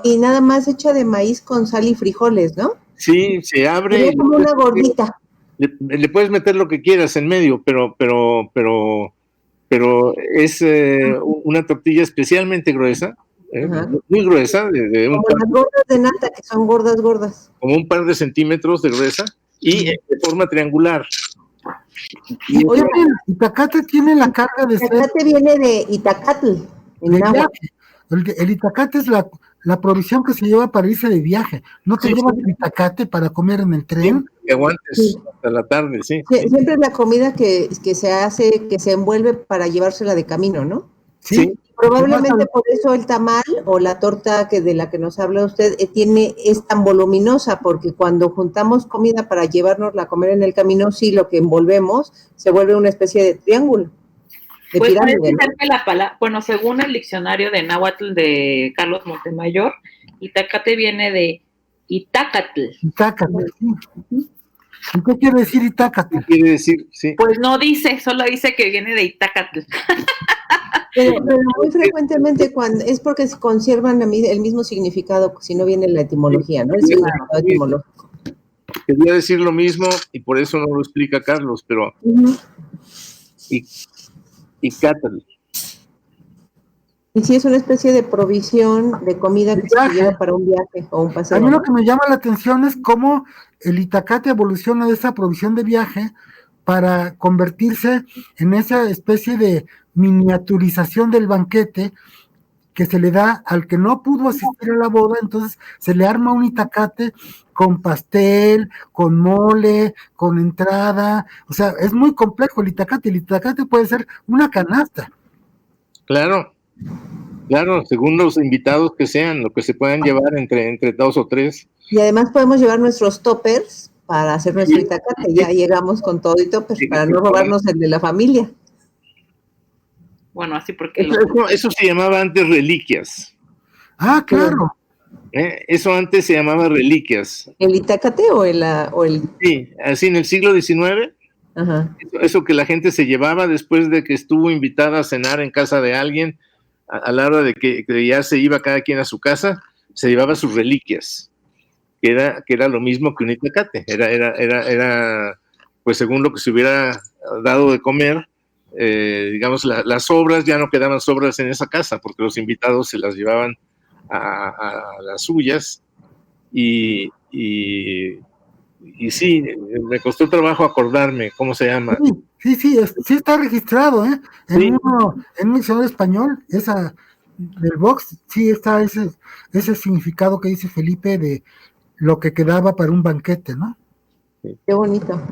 y nada más hecha de maíz con sal y frijoles, ¿no? Sí, se abre. Es como una gordita. Le puedes meter lo que quieras en medio, pero es una tortilla especialmente gruesa, muy gruesa, como las gordas de nata, que son gordas, gordas. Como un par de centímetros de gruesa y de forma triangular. Y Itacate tiene la carga de Itacate viene de Itacatl, en náhuatl. El Itacate es la provisión que se lleva para irse de viaje. No te llevas el Itacate para comer en el tren. Que aguantes hasta la tarde, sí. Siempre es la comida que se hace, que se envuelve para llevársela de camino, ¿no? Sí. Probablemente por eso el tamal o la torta de la que nos habla usted es tan voluminosa, porque cuando juntamos comida para llevárnosla a comer en el camino, sí, lo que envolvemos se vuelve una especie de triángulo. Pues parece ser que la palabra, bueno, según el diccionario de náhuatl de Carlos Montemayor, Itacate viene de Itacatl. Itacatl, sí. ¿Y qué quiere decir Itacatl? ¿Qué quiere decir? Sí. Pues no dice, solo dice que viene de Itacatl. Pero muy frecuentemente es porque se conservan el mismo significado, si no viene la etimología, ¿no? El significado etimológico. Quería decir lo mismo y por eso no lo explica Carlos, pero Itacatl. Y sí, es una especie de provisión de comida que se lleva para un viaje o un paseo. A mí lo que me llama la atención es cómo el Itacate evoluciona de esa provisión de viaje para convertirse en esa especie de miniaturización del banquete que se le da al que no pudo asistir a la boda. Entonces se le arma un Itacate con pastel, con mole, con entrada. O sea, es muy complejo el Itacate. El Itacate puede ser una canasta. Claro, según los invitados que sean, lo que se puedan llevar entre 2 o 3. Y además podemos llevar nuestros toppers para hacer nuestro Itacate. Ya llegamos con todo y toppers para no robarnos el de la familia. Bueno, así porque... Eso se llamaba antes reliquias. Ah, claro. Eso antes se llamaba reliquias. ¿El Itacate o el...? Sí, así en el siglo XIX. Ajá. Eso que la gente se llevaba después de que estuvo invitada a cenar en casa de alguien, a la hora de que ya se iba cada quien a su casa, se llevaba sus reliquias, que era lo mismo que un Itacate. Era pues según lo que se hubiera dado de comer, digamos, las sobras, ya no quedaban sobras en esa casa, porque los invitados se las llevaban a las suyas, y sí, me costó trabajo acordarme cómo se llama. Sí está registrado, ¿eh? En un diccionario español, del Vox, sí está ese significado que dice Felipe de lo que quedaba para un banquete, ¿no? Qué bonito.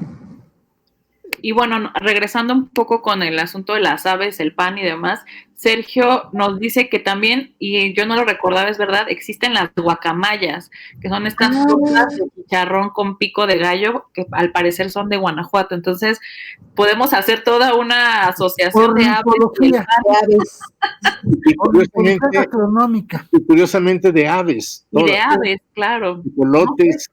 Y bueno, regresando un poco con el asunto de las aves, el pan y demás, Sergio nos dice que también, y yo no lo recordaba, es verdad, existen las guacamayas, que son estas frutas de chicharrón con pico de gallo, que al parecer son de Guanajuato. Entonces, podemos hacer toda una asociación de aves. Y curiosamente de aves. Y de aves, claro. Colotes,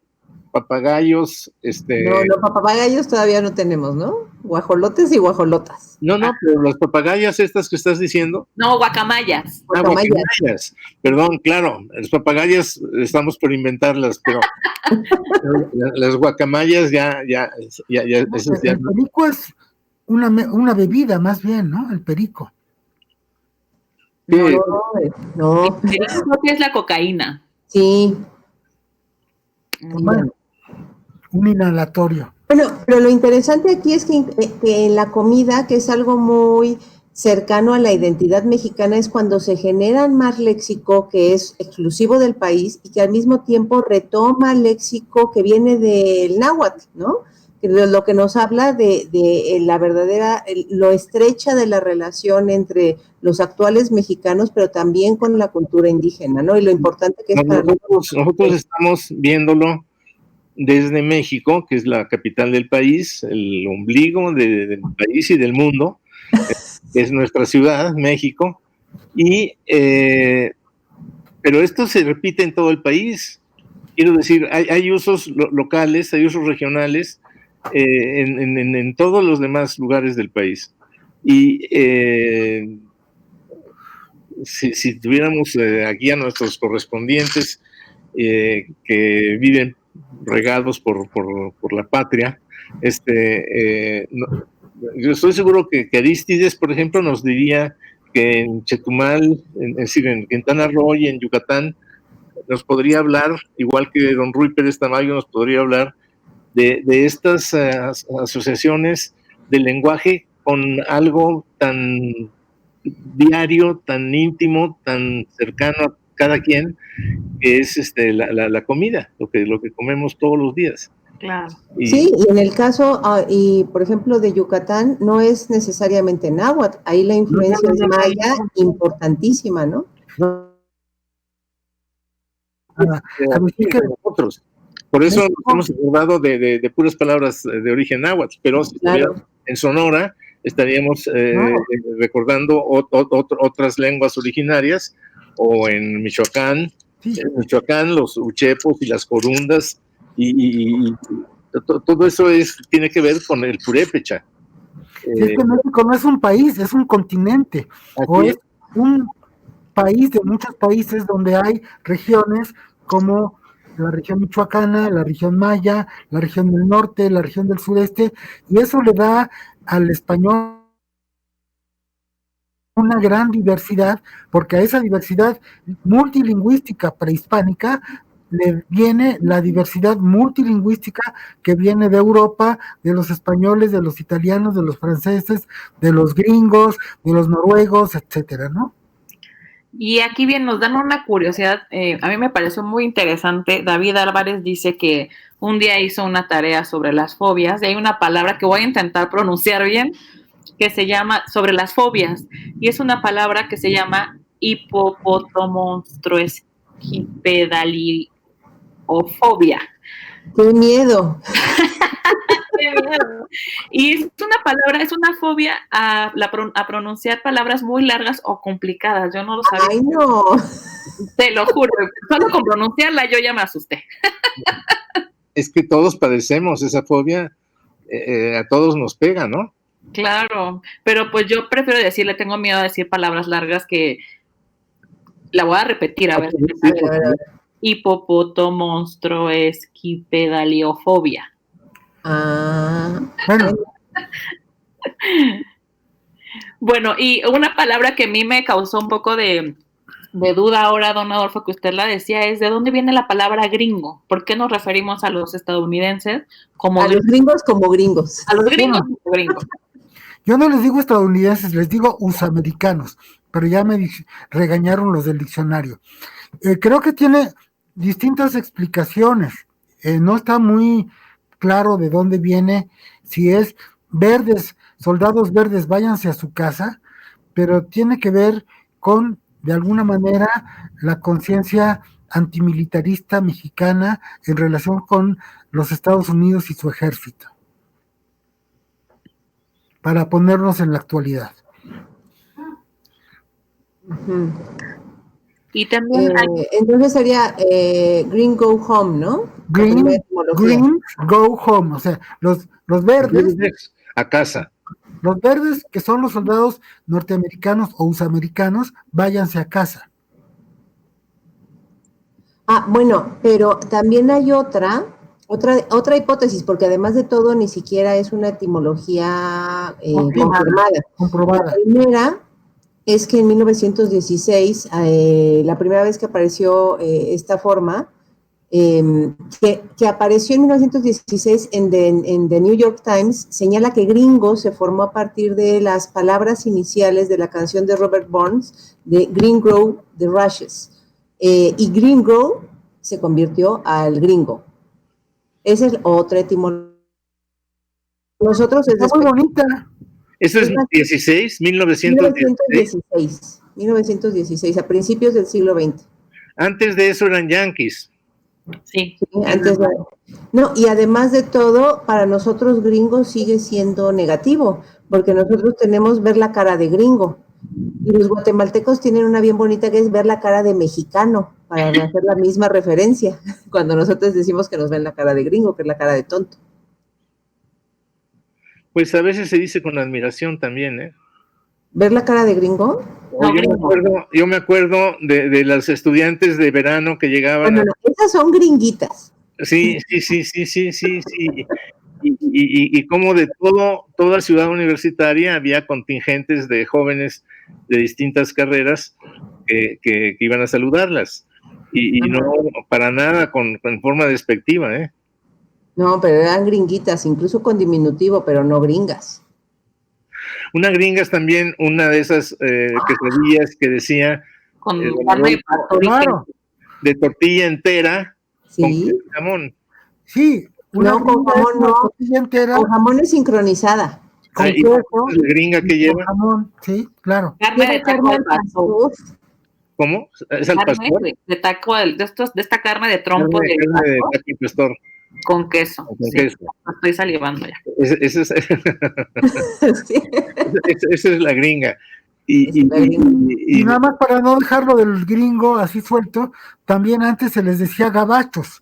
papagayos, No, papagayos todavía no tenemos, ¿no? Guajolotes y guajolotas. No, pero las papagayas estas que estás diciendo. No, guacamayas. Guacamayas. Perdón, claro, las papagayas estamos por inventarlas, pero las guacamayas ya. El perico es una bebida, más bien, ¿no? El perico. No. El perico creo que es la cocaína. Sí. Bueno, un inhalatorio. Bueno, pero lo interesante aquí es que en la comida, que es algo muy cercano a la identidad mexicana, es cuando se genera más léxico que es exclusivo del país y que al mismo tiempo retoma léxico que viene del náhuatl, ¿no? Lo que nos habla de la verdadera, lo estrecha de la relación entre los actuales mexicanos, pero también con la cultura indígena, ¿no? Y lo importante que es para nosotros estamos viéndolo desde México, que es la capital del país, el ombligo del país y del mundo, es nuestra ciudad, México, pero esto se repite en todo el país. Quiero decir, hay usos locales, hay usos regionales en todos los demás lugares del país. Y si tuviéramos aquí a nuestros correspondientes que viven regados por la patria, yo estoy seguro que Arístides, por ejemplo, nos diría que en Chetumal, es decir, en Quintana Roo y en Yucatán, nos podría hablar, igual que don Rui Pérez Tamayo nos podría hablar de estas asociaciones del lenguaje con algo tan diario, tan íntimo, tan cercano a cada quien, que es la comida, lo que comemos todos los días. Claro. Sí, y en el caso, y por ejemplo, de Yucatán, no es necesariamente náhuatl, ahí la influencia es maya importantísima, ¿no? A decir que nosotros. Por eso nos hemos acordado de puras palabras de origen náhuatl, pero si estuviéramos en Sonora, estaríamos recordando otras lenguas originarias, o en Michoacán, los uchepos y las corundas, y todo eso tiene que ver con el purépecha. Es que México no es un país, es un continente, o es un país de muchos países donde hay regiones como la región michoacana, la región maya, la región del norte, la región del sureste, y eso le da al español una gran diversidad, porque a esa diversidad multilingüística prehispánica le viene la diversidad multilingüística que viene de Europa, de los españoles, de los italianos, de los franceses, de los gringos, de los noruegos, etcétera, ¿no? Y aquí bien nos dan una curiosidad, a mí me pareció muy interesante. David Álvarez dice que un día hizo una tarea sobre las fobias, y hay una palabra que voy a intentar pronunciar bien, que se llama sobre las fobias, y es una palabra que se llama hipopotomonstruoesquipedaliofobia. ¡Qué miedo! ¡Qué miedo! Y es una palabra, es una fobia a pronunciar palabras muy largas o complicadas. Yo no lo sabía. ¡Ay, no! Te lo juro, solo con pronunciarla yo ya me asusté. Es que todos padecemos esa fobia, a todos nos pega, ¿no? Claro, pero pues yo prefiero decirle, tengo miedo de decir palabras largas, que la voy a repetir, a ver. Hipopotomonstruoesquipedaliofobia. Bueno. Bueno, y una palabra que a mí me causó un poco de duda ahora, don Adolfo, que usted la decía, es ¿de dónde viene la palabra gringo? ¿Por qué nos referimos a los estadounidenses como los gringos como gringos? A los gringos como gringos. Yo no les digo estadounidenses, les digo usamericanos, pero ya me regañaron los del diccionario. Creo que tiene distintas explicaciones. No está muy claro de dónde viene, si es verdes, soldados verdes, váyanse a su casa, pero tiene que ver con, de alguna manera, la conciencia antimilitarista mexicana en relación con los Estados Unidos y su ejército, para ponernos en la actualidad. Uh-huh. Y también entonces sería Green Go Home, ¿no? Green Go Home, o sea, los verdes a casa. Los verdes, que son los soldados norteamericanos o usamericanos, váyanse a casa. Bueno, pero también hay otra hipótesis, porque además de todo ni siquiera es una etimología comprobada. La primera es que en 1916, la primera vez que apareció esta forma, que apareció en 1916 en The New York Times, señala que gringo se formó a partir de las palabras iniciales de la canción de Robert Burns, de Green Grow the Rushes. Y Green Grow se convirtió al gringo. Esa es otra etimología. Nosotros es muy bonita. ¿Eso es 1916, a principios del siglo XX. Antes de eso eran yanquis. Sí. No, y además de todo, para nosotros gringos sigue siendo negativo, porque nosotros tenemos ver la cara de gringo. Y los guatemaltecos tienen una bien bonita que es ver la cara de mexicano, para hacer la misma referencia, cuando nosotros decimos que nos ven la cara de gringo, que es la cara de tonto. Pues a veces se dice con admiración también, ¿eh? ¿Ver la cara de gringo? No, Yo me acuerdo de las estudiantes de verano que llegaban. No, esas son gringuitas. Sí. Y como de toda ciudad universitaria había contingentes de jóvenes de distintas carreras que iban a saludarlas. Y no para nada con forma despectiva, ¿eh? No, pero eran gringuitas, incluso con diminutivo, pero no gringas. Una gringa es también una de esas quesadillas que decía con carne de pastor, claro, de tortilla entera, sí, con jamón. Sí, una no, con jamón no, tortilla entera, con jamón es sincronizada. con ¿Y queso, la gringa que y lleva? con jamón, sí, claro. carne de taco al pastor. ¿Cómo? ¿Es al Carne pastor? de taco, de esta carne de trompo Carne de taco al pastor. con queso. Con sí, queso. estoy salivando ya. Esa Sí. es la gringa. Y nada más para no dejarlo del gringo así suelto, también antes se les decía gabachos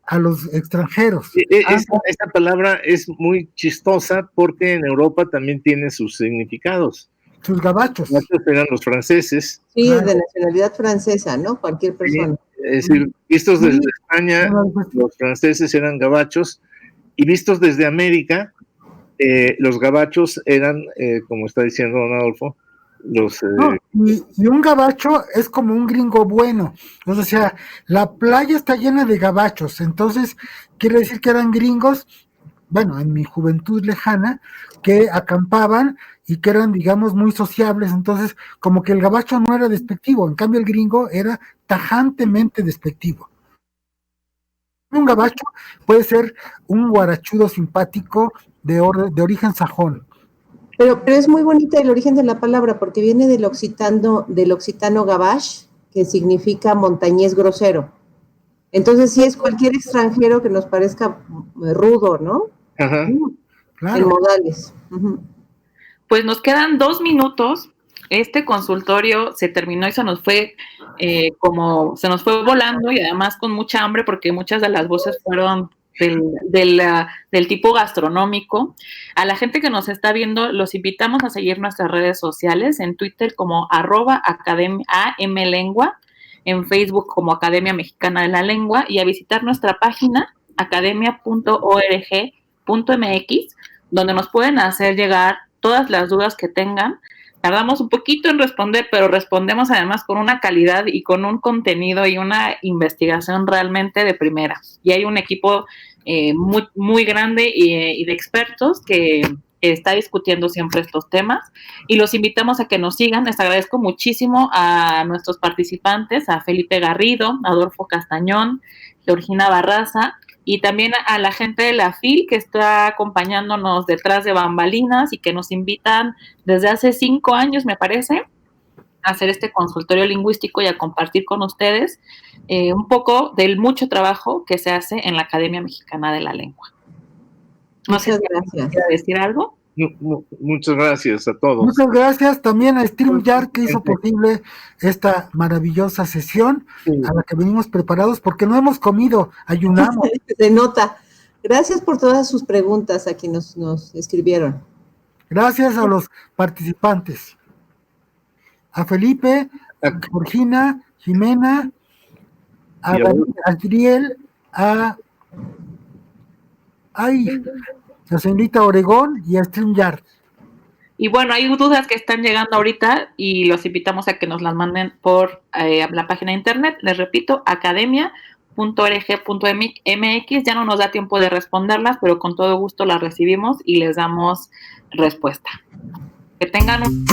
a los extranjeros. Esta palabra es muy chistosa porque en Europa también tiene sus significados. Sus gabachos. Los gabachos eran los franceses. Sí, de nacionalidad francesa, ¿no? Cualquier persona. Sí, es decir, vistos desde España, los franceses eran gabachos, y vistos desde América, los gabachos eran, como está diciendo don Adolfo, los... y un gabacho es como un gringo bueno, o sea, la playa está llena de gabachos, entonces quiere decir que eran gringos, bueno, en mi juventud lejana, que acampaban y que eran, digamos, muy sociables, entonces como que el gabacho no era despectivo, en cambio el gringo era tajantemente despectivo. Un gabacho puede ser un guarachudo simpático de origen sajón. Pero es muy bonita el origen de la palabra porque viene del occitano gabache, que significa montañés grosero. Entonces sí es cualquier extranjero que nos parezca rudo, ¿no? Ajá. Claro. En modales. Uh-huh. Pues nos quedan 2 minutos. Este consultorio se terminó y se nos fue volando, y además con mucha hambre porque muchas de las voces fueron del tipo gastronómico. A la gente que nos está viendo, los invitamos a seguir nuestras redes sociales, en Twitter como @amlengua, en Facebook como Academia Mexicana de la Lengua, y a visitar nuestra página academia.org.mx, donde nos pueden hacer llegar todas las dudas que tengan. Tardamos un poquito en responder, pero respondemos además con una calidad y con un contenido y una investigación realmente de primera. Y hay un equipo muy, muy grande y de expertos que está discutiendo siempre estos temas, y los invitamos a que nos sigan. Les agradezco muchísimo a nuestros participantes, a Felipe Garrido, Adolfo Castañón, Georgina Barraza, y también a la gente de la FIL que está acompañándonos detrás de bambalinas y que nos invitan desde hace 5 años, me parece, a hacer este consultorio lingüístico y a compartir con ustedes un poco del mucho trabajo que se hace en la Academia Mexicana de la Lengua. No sé si gracias. ¿Quiere decir algo? Muchas gracias a todos. Muchas gracias también a StreamYard que hizo posible esta maravillosa sesión a la que venimos preparados porque no hemos comido, ayunamos. Se nota. Gracias por todas sus preguntas a quienes nos escribieron. Gracias a los participantes. A Felipe, a Georgina, Jimena, a Adriel, a la señorita Oregón y a StreamYard. Y bueno, hay dudas que están llegando ahorita y los invitamos a que nos las manden por la página de internet. Les repito, academia.org.mx. Ya no nos da tiempo de responderlas, pero con todo gusto las recibimos y les damos respuesta. Que tengan un...